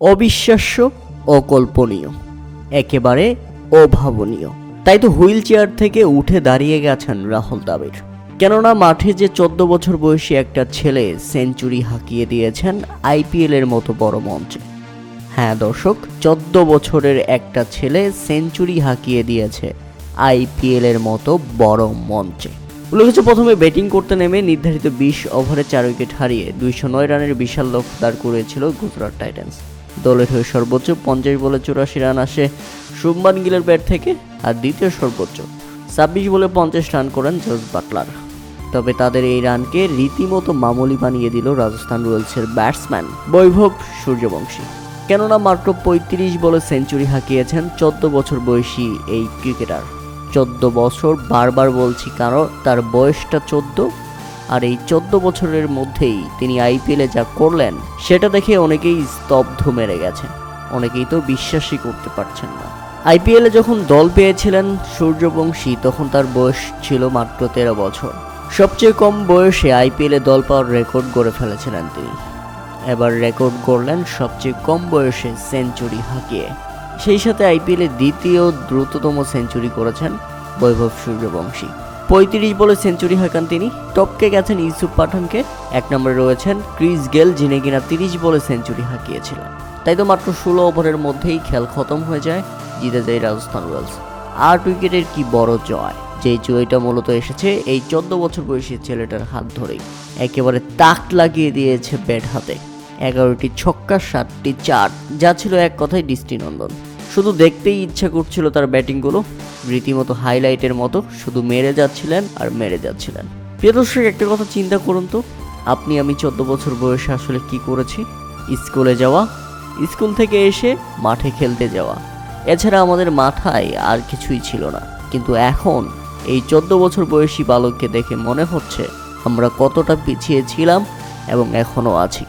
অবিশ্বাস্য, অকল্পনীয়, একেবারে অভাবনীয়। তাই তো হুইল চেয়ার থেকে উঠে দাঁড়িয়ে গেছেন রাহুল দ্রাবিড়। কেননা মাঠে যে 14 বছর বয়সী একটা ছেলে সেঞ্চুরি হাঁকিয়ে দিয়েছেন আইপিএল এর মতো বড় মঞ্চে। হ্যাঁ দর্শক, 14 বছরের একটা ছেলে সেঞ্চুরি হাঁকিয়ে দিয়েছে আইপিএল এর মতো বড় মঞ্চে। উল্লেখ্য, প্রথমে ব্যাটিং করতে নেমে নির্ধারিত 20 ওভারে 4 উইকেট হারিয়ে 209 রানের বিশাল লক্ষ্য দাঁড় করিয়েছিল গুজরাট টাইটান্স। দলের হয়ে সর্বোচ্চ 50 বলে 84 রান আসে শুভমান গিলের ব্যাট থেকে, আর দ্বিতীয় সর্বোচ্চ 26 বলে 50 রান করেন জস বাটলার। তবে তাদের এই রানকে রীতিমতো মামুলি বানিয়ে দিল রাজস্থান রয়্যালসের ব্যাটসম্যান বৈভব সূর্যবংশী। কেননা মাত্র 35 বলে সেঞ্চুরি হাঁকিয়েছেন 14 বছর বয়সী এই ক্রিকেটার। 14 বছর, বারবার বলছি কারণ তার বয়সটা 14, আর এই 14 বছরের মধ্যেই তিনি আইপিএলে যা করলেন সেটা দেখে অনেকেই স্তব্ধ মেরে গেছে। অনেকেই তো বিশ্বাসই করতে পারছেন না। আইপিএলে যখন দল পেয়েছিলেন সূর্যবংশী, তখন তার বয়স ছিল মাত্র 13 বছর। সবচেয়ে কম বয়সে আইপিএলে দল পাওয়ার রেকর্ড গড়ে ফেলেছিলেন তিনি। এবার রেকর্ড গড়লেন সবচেয়ে কম বয়সে সেঞ্চুরি হাঁকিয়ে। সেই সাথে আইপিএলে দ্বিতীয় দ্রুততম সেঞ্চুরি করেছেন বৈভব সূর্যবংশী। 35 বলে সেঞ্চুরি হাঁকান তিনি। টপকে গেছেন ইউসুফ পাঠানকে। 1 নম্বরে রয়েছেন ক্রিস গেল, যিনি কিনা 30 বলে সেঞ্চুরি হাঁকিয়েছিলেন। তাই তো মাত্র 16 ওভারের মধ্যেই খেল খতম হয়ে যায়, জিতে যায় রাজস্থান রয়্যালস। 8 উইকেটের কি বড় জয়! যেই জয়টা মূলত এসেছে এই 14 বছর বয়সী ছেলেটার হাত ধরেই। একেবারে তাক লাগিয়ে দিয়েছে ব্যাট হাতে। 11টি ছক্কা, 7টি চার, যা ছিল এক কথায় দৃষ্টিনন্দন। শুধু দেখতেই ইচ্ছা করছিল তার ব্যাটিংগুলো, রীতিমতো হাইলাইটের মতো শুধু মেরে যাচ্ছিলেন আর মেরে যাচ্ছিলেন। প্রিয় দর্শক, একটা কথা চিন্তা করুন তো, আপনি আমি 14 বছর বয়সে আসলে কি করেছি? স্কুলে যাওয়া, স্কুল থেকে এসে মাঠে খেলতে যাওয়া, এছাড়া আমাদের মাথায় আর কিছুই ছিল না। কিন্তু এখন এই 14 বছর বয়সী বালককে দেখে মনে হচ্ছে আমরা কতটা পিছিয়ে ছিলাম এবং এখনও আছি।